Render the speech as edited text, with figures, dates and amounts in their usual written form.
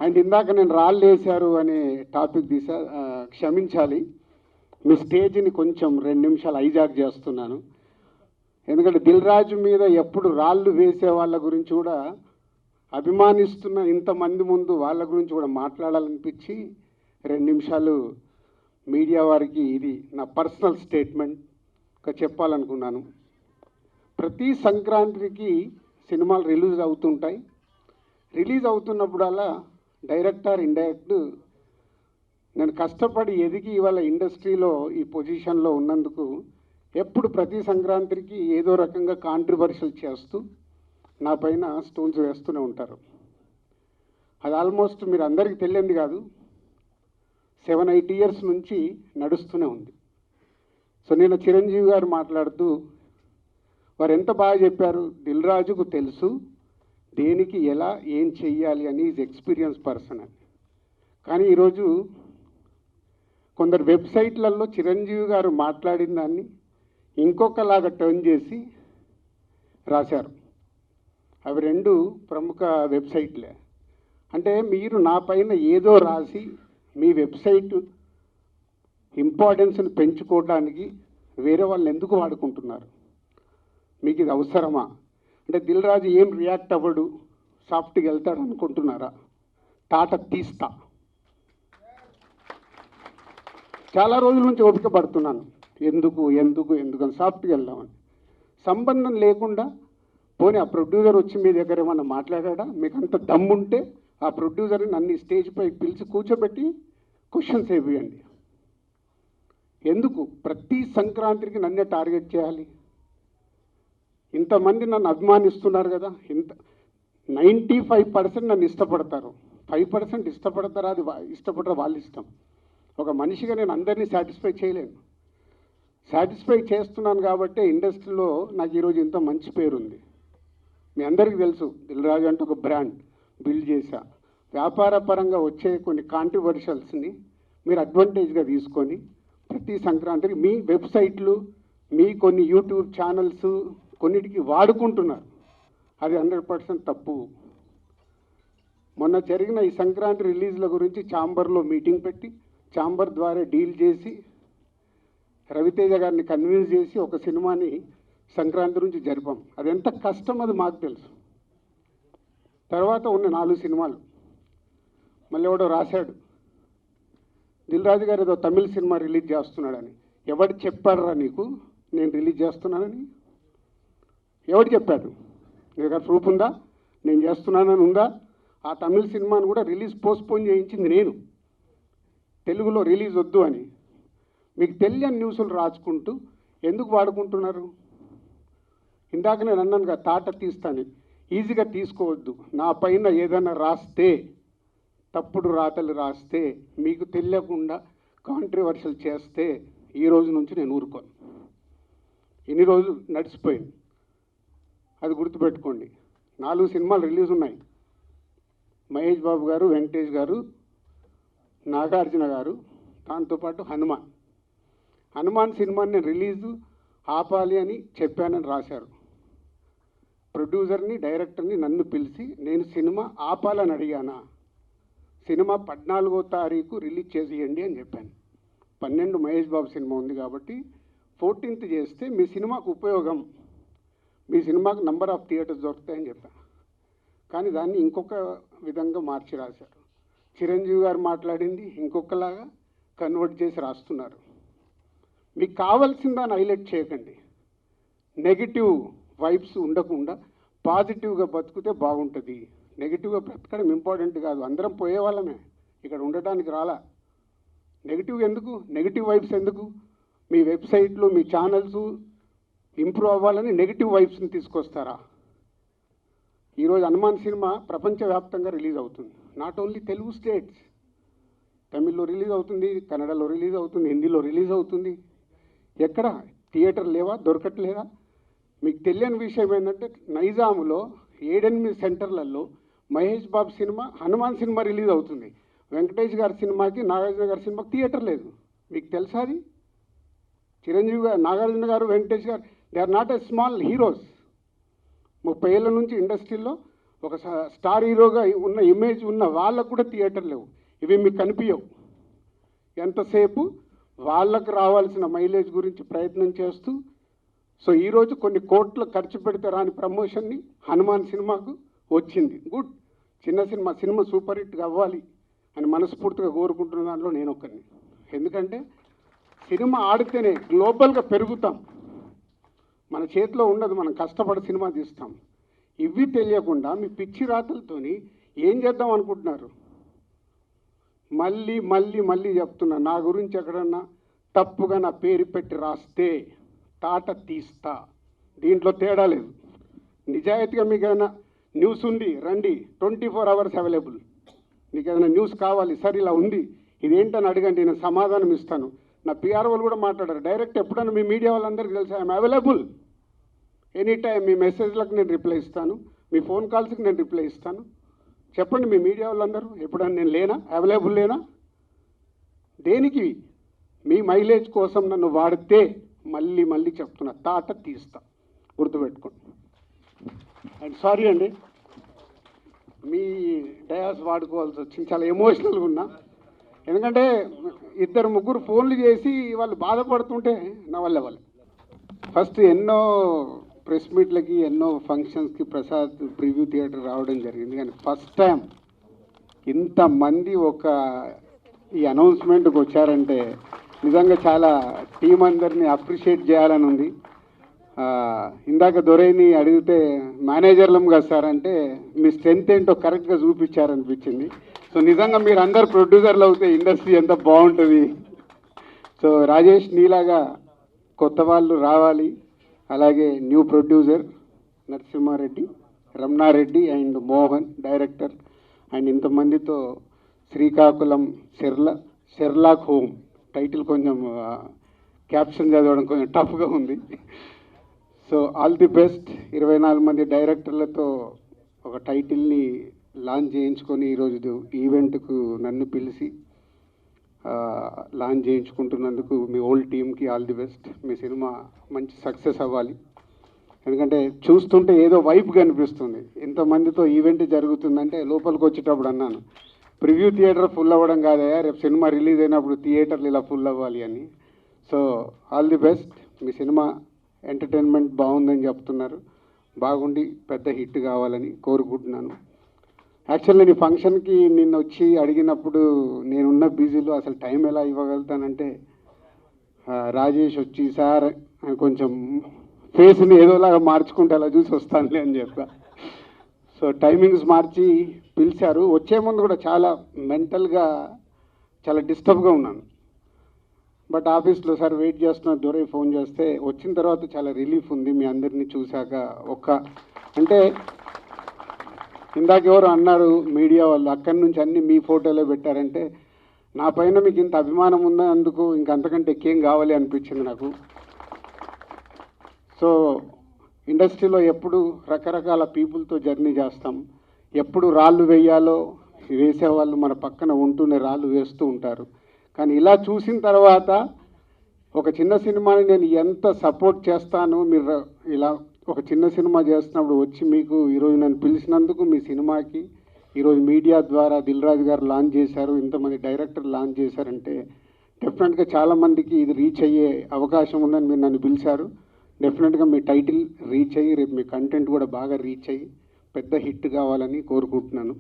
And ఇందాక నేను రాళ్ళు వేశారు అనే టాపిక్ క్షమించాలి, మీ స్టేజ్ని కొంచెం 2 నిమిషాలు హైజాక్ చేస్తున్నాను. ఎందుకంటే దిల్ రాజు మీద ఎప్పుడు రాళ్ళు వేసే వాళ్ళ గురించి కూడా అభిమానిస్తున్న ఇంతమంది ముందు వాళ్ళ గురించి కూడా మాట్లాడాలనిపించి 2 నిమిషాలు మీడియా వారికి ఇది నా పర్సనల్ స్టేట్మెంట్గా చెప్పాలనుకున్నాను. ప్రతి సంక్రాంతికి సినిమాలు రిలీజ్ అవుతుంటాయి. రిలీజ్ అవుతున్నప్పుడల్లా డైరెక్టర్ ఇండైరెక్ట్ నేను కష్టపడి ఎదిగి ఇవాళ ఇండస్ట్రీలో ఈ పొజిషన్లో ఉన్నందుకు ఎప్పుడు ప్రతి సంక్రాంతికి ఏదో రకంగా కాంట్రవర్షియల్ చేస్తూ నా పైన స్టోన్స్ వేస్తూనే ఉంటారు. అది ఆల్మోస్ట్ మీరు అందరికీ తెలియంది కాదు, 7-8 ఇయర్స్ నుంచి నడుస్తూనే ఉంది. సో నేను చిరంజీవి గారు మాట్లాడుతూ వారు ఎంత బాగా చెప్పారు, దిల్ రాజుకు తెలుసు దేనికి ఎలా ఏం చెయ్యాలి అని, ఈజ్ ఎక్స్పీరియన్స్ పర్సన్ అని. కానీ ఈరోజు కొందరు వెబ్సైట్లలో చిరంజీవి గారు మాట్లాడిన దాన్ని ఇంకొకలాగా టర్న్ చేసి రాశారు. అవి 2 ప్రముఖ వెబ్సైట్లే. అంటే మీరు నా పైన ఏదో రాసి మీ వెబ్సైట్ ఇంపార్టెన్స్ని పెంచుకోవడానికి వేరే వాళ్ళు ఎందుకు వాడుకుంటున్నారు? మీకు ఇది అవసరమా? అంటే దిల్ రాజు ఏం రియాక్ట్ అవ్వడు, సాఫ్ట్గా వెళ్తాడు అనుకుంటున్నారా? తాట తీస్తా. చాలా రోజుల నుంచి ఓపిక పడుతున్నాను, ఎందుకు అని సాఫ్ట్గా వెళ్దామని. సంబంధం లేకుండా పోనీ ఆ ప్రొడ్యూసర్ వచ్చి మీ దగ్గర ఏమన్నా మాట్లాడా? మీకు అంత దమ్ముంటే ఆ ప్రొడ్యూసర్ని నన్ను స్టేజ్పై పిలిచి కూర్చోబెట్టి క్వశ్చన్స్ వేయండి. ఎందుకు ప్రతి సంక్రాంతికి నన్నే టార్గెట్ చేయాలి? ఇంతమంది నన్ను అభిమానిస్తున్నారు కదా, 95% నన్ను ఇష్టపడతారు, 5% ఇష్టపడతారా? అది ఇష్టపడరా వాళ్ళ ఇష్టం. ఒక మనిషిగా నేను అందరినీ సాటిస్ఫై చేయలేను. సాటిస్ఫై చేస్తున్నాను కాబట్టి ఇండస్ట్రీలో నాకు ఈరోజు ఇంత మంచి పేరుంది. మీ అందరికీ తెలుసు, దిల్ రాజు అంటే ఒక బ్రాండ్ బిల్డ్ చేశా. వ్యాపార పరంగా వచ్చే కొన్ని కాంట్రవర్షియల్స్ని మీరు అడ్వాంటేజ్గా తీసుకొని ప్రతి సంక్రాంతికి మీ వెబ్సైట్లు, మీ కొన్ని యూట్యూబ్ ఛానల్స్ కొన్నిటికి వాడుకుంటున్నారు. అది 100% తప్పు. మొన్న జరిగిన ఈ సంక్రాంతి రిలీజ్ల గురించి ఛాంబర్లో మీటింగ్ పెట్టి ఛాంబర్ ద్వారా డీల్ చేసి రవితేజ గారిని కన్విన్స్ చేసి ఒక సినిమాని సంక్రాంతి నుంచి జరిపాం. అది ఎంత కష్టం అది మాకు తెలుసు. తర్వాత ఉన్న 4 సినిమాలు మళ్ళీ ఎవడో రాశాడు, దిల్ రాజు గారు ఏదో తమిళ సినిమా రిలీజ్ చేస్తున్నాడని. ఎవడు చెప్పాడురా నీకు నేను రిలీజ్ చేస్తున్నానని? ఎవడు చెప్పాడు? నీ దగ్గర ప్రూఫ్ ఉందా? నేను చేస్తున్నానని ఉందా? ఆ తమిళ సినిమాను కూడా రిలీజ్ పోస్ట్పోన్ చేయించింది నేను, తెలుగులో రిలీజ్ వద్దు అని. మీకు తెలియని న్యూస్లు రాసుకుంటూ ఎందుకు వాడుకుంటున్నారు? ఇందాక నేను అన్నాను కదా, తాట తీస్తాను. ఈజీగా తీసుకోవద్దు. నా పైన ఏదైనా రాస్తే, తప్పుడు రాతలు రాస్తే, మీకు తెలియకుండా కాంట్రవర్షియల్ చేస్తే ఈ రోజు నుంచి నేను ఊరుకోను. ఇన్ని రోజులు నడిచిపోయింది, అది గుర్తుపెట్టుకోండి. 4 సినిమాలు రిలీజ్ ఉన్నాయి. మహేష్ బాబు గారు, వెంకటేష్ గారు, నాగార్జున గారు, దాంతోపాటు హనుమాన్ సినిమాని నేను రిలీజు ఆపాలి అని చెప్పానని రాశారు. ప్రొడ్యూసర్ని డైరెక్టర్ని నన్ను పిలిచి నేను సినిమా ఆపాలని అడిగానా? సినిమా 14వ తారీఖు రిలీజ్ చేసేయండి అని చెప్పాను. 12 మహేష్ బాబు సినిమా ఉంది కాబట్టి 14th చేస్తే మీ సినిమాకు ఉపయోగం, మీ సినిమాకు నంబర్ ఆఫ్ థియేటర్స్ దొరుకుతాయని చెప్పాను. కానీ దాన్ని ఇంకొక విధంగా మార్చి రాశారు. చిరంజీవి గారు మాట్లాడింది ఇంకొకలాగా కన్వర్ట్ చేసి రాస్తున్నారు. మీకు కావాల్సిన దాన్ని హైలైట్ చేయకండి. నెగిటివ్ వైబ్స్ ఉండకుండా పాజిటివ్గా బతికితే బాగుంటుంది. నెగిటివ్గా బ్రతకడం ఇంపార్టెంట్ కాదు, అందరం పోయే వాళ్ళమే, ఇక్కడ ఉండటానికి రాలా. నెగిటివ్ ఎందుకు? నెగిటివ్ వైబ్స్ ఎందుకు? మీ వెబ్సైట్లు, మీ ఛానల్స్ ఇంప్రూవ్ అవ్వాలని నెగిటివ్ వైబ్స్ని తీసుకొస్తారా? ఈరోజు హనుమాన్ సినిమా ప్రపంచవ్యాప్తంగా రిలీజ్ అవుతుంది. నాట్ ఓన్లీ తెలుగు స్టేట్స్, తమిళ్లో రిలీజ్ అవుతుంది, కన్నడలో రిలీజ్ అవుతుంది, హిందీలో రిలీజ్ అవుతుంది. ఎక్కడ థియేటర్ లేవా? దొరకట్లేదా? మీకు తెలియని విషయం ఏంటంటే నైజాములో 7-8 సెంటర్లలో Mahesh Babu cinema, Hanuman cinema release అవుతుంది. వెంకటేష్ గారి సినిమాకి, నాగార్జున గారి సినిమాకి థియేటర్ లేదు. మీకు తెలుసా అది? చిరంజీవి గారు, Nagarjuna garu, Venkatesh garu, they are not a small heroes. 30 ఏళ్ళ నుంచి ఇండస్ట్రీలో ఒక స్టార్ హీరోగా ఉన్న ఇమేజ్ ఉన్న వాళ్ళకు కూడా థియేటర్ లేవు. ఇవి మీకు కనిపించవు. ఎంతసేపు వాళ్ళకు రావాల్సిన మైలేజ్ గురించి ప్రయత్నం చేస్తూ, సో ఈరోజు కొన్ని కోట్లు ఖర్చు పెడితే రాని ప్రమోషన్ని హనుమాన్ సినిమాకు వచ్చింది. గుడ్, చిన్న సినిమా సూపర్ హిట్గా అవ్వాలి అని మనస్ఫూర్తిగా కోరుకుంటున్న దాంట్లో నేను ఒక్కరిని. ఎందుకంటే సినిమా ఆడితేనే గ్లోబల్గా పెరుగుతాం. మన చేతిలో ఉండదు, మనం కష్టపడి సినిమా తీస్తాం. ఇవి తెలియకుండా మీ పిచ్చి రాతలతోని ఏం చేద్దాం అనుకుంటున్నారు? మళ్ళీ మళ్ళీ మళ్ళీ చెప్తున్నా, నా గురించి ఎక్కడన్నా తప్పుగా నా పేరు పెట్టి రాస్తే తాట తీస్తా. దీంట్లో తేడా లేదు. నిజాయితీగా మీకు ఏదైనా న్యూస్ ఉంది రండి, 24 hours అవైలబుల్. మీకు ఏదైనా న్యూస్ కావాలి, సార్ ఇలా ఉంది ఇదేంటని అడగండి, నేను సమాధానం ఇస్తాను. నా పిఆర్ వాళ్ళు కూడా మాట్లాడారు డైరెక్ట్. ఎప్పుడన్నా మీ మీడియా వాళ్ళందరికీ తెలుసు ఐఎమ్ అవైలబుల్ ఎనీ టైం. మీ మెసేజ్లకు నేను రిప్లై ఇస్తాను, మీ ఫోన్ కాల్స్కి నేను రిప్లై ఇస్తాను. చెప్పండి మీ మీడియా వాళ్ళందరూ, ఎప్పుడన్నా నేను లేనా, అవైలబుల్ లేనా? దేనికి? మీ మైలేజ్ కోసం నన్ను వాడితే మళ్ళీ మళ్ళీ చెప్తున్నా, తాట తీస్తా, గుర్తుపెట్టుకోండి. అండ్ సారీ అండి, మీ డయాస్ వాడుకోవాల్సి వచ్చింది. చాలా ఎమోషనల్గా ఉన్నా. ఎందుకంటే 2-3 ఫోన్లు చేసి వాళ్ళు బాధపడుతుంటే నా వల్ల వాళ్ళు ఫస్ట్ ఎన్నో ప్రెస్ మీట్లకి ఎన్నో ఫంక్షన్స్కి ప్రసాద్ ప్రివ్యూ థియేటర్ రావడం జరిగింది. కానీ ఫస్ట్ టైం ఇంతమంది ఈ అనౌన్స్మెంట్కి వచ్చారంటే నిజంగా చాలా టీం అందరినీ అప్రిషియేట్ చేయాలని ఉంది. ఇందాక దొరైని అడిగితే మేనేజర్లం కదా సార్ అంటే మీ స్ట్రెంత్ ఏంటో కరెక్ట్గా చూపించారనిపించింది. సో నిజంగా మీరు అందరు ప్రొడ్యూసర్లు అవుతే ఇండస్ట్రీ ఎంత బాగుంటుంది. సో రాజేష్ నీలాగా కొత్త వాళ్ళు రావాలి. అలాగే new producer Narasimha Reddy, Ramanareddy and Mohan director and ఇంతమందితో Srikakulam Sherlock home title కొంచెం క్యాప్షన్ చదవడం కొంచెం టఫ్గా ఉంది. So all the best. 24 మంది డైరెక్టర్లతో ఒక టైటిల్ని లాంచ్ చేయించుకొని ఈరోజు ఈవెంట్కు నన్ను పిలిచి లాంచ్ చేయించుకుంటున్నందుకు మీ ఓల్డ్ టీమ్కి all the best. Me cinema మంచి సక్సెస్ అవ్వాలి. ఎందుకంటే చూస్తుంటే ఏదో వైబ్ కనిపిస్తుంది. ఇంతమందితో ఈవెంట్ జరుగుతుందంటే లోపలికి వచ్చేటప్పుడు అన్నాను, ప్రివ్యూ థియేటర్ ఫుల్ అవ్వడం కాదయా, రేపు సినిమా రిలీజ్ అయినప్పుడు థియేటర్లు ఇలా ఫుల్ అవ్వాలి అని. So all the best. Me cinema entertainment బాగుందని చెప్తున్నారు, బాగుండి పెద్ద హిట్ కావాలని కోరుకుంటున్నాను. యాక్చువల్లీ నేను ఫంక్షన్కి నిన్న వచ్చి అడిగినప్పుడు నేనున్న బిజీలో అసలు టైం ఎలా ఇవ్వగలుగుతానంటే రాజేష్ వచ్చి సార్ కొంచెం ఫేస్ని ఏదోలాగా మార్చుకుంటే అలా చూసి వస్తానులే అని చెప్పా. సో టైమింగ్స్ మార్చి పిలిచారు. వచ్చే ముందు కూడా చాలా మెంటల్గా చాలా డిస్టర్బ్గా ఉన్నాను. బట్ ఆఫీస్లో సార్ వెయిట్ చేస్తున్న దూరం ఫోన్ చేస్తే వచ్చిన తర్వాత చాలా రిలీఫ్ ఉంది. మీ అందరినీ చూశాక అంటే ఇందాక ఎవరు అన్నారు మీడియా వాళ్ళు అక్కడి నుంచి అన్నీ మీ ఫోటోలో పెట్టారంటే నా పైన మీకు ఇంత అభిమానం ఉన్నందుకు ఇంకంతకంటే ఎక్కువేం కావాలి అనిపించింది నాకు. సో ఇండస్ట్రీలో ఎప్పుడు రకరకాల పీపుల్తో జర్నీ చేస్తాం. ఎప్పుడు రాళ్ళు వేయాలో వేసేవాళ్ళు మన పక్కన ఉంటూనే రాళ్ళు వేస్తూ ఉంటారు. కానీ ఇలా చూసిన తర్వాత ఒక చిన్న సినిమాని నేను ఎంత సపోర్ట్ చేస్తాను, మీరు ఇలా ఒక చిన్న సినిమా చేస్తున్నప్పుడు వచ్చి మీకు ఈరోజు నన్ను పిలిచినందుకు మీ సినిమాకి ఈరోజు మీడియా ద్వారా దిల్ రాజు గారు లాంచ్ చేశారు, ఇంతమంది డైరెక్టర్ లాంచ్ చేశారంటే డెఫినెట్గా చాలామందికి ఇది రీచ్ అయ్యే అవకాశం ఉందని మీరు నన్ను పిలిచారు. డెఫినెట్గా మీ టైటిల్ రీచ్ అయ్యి రేపు మీ కంటెంట్ కూడా బాగా రీచ్ అయ్యి పెద్ద హిట్ కావాలని కోరుకుంటున్నాను.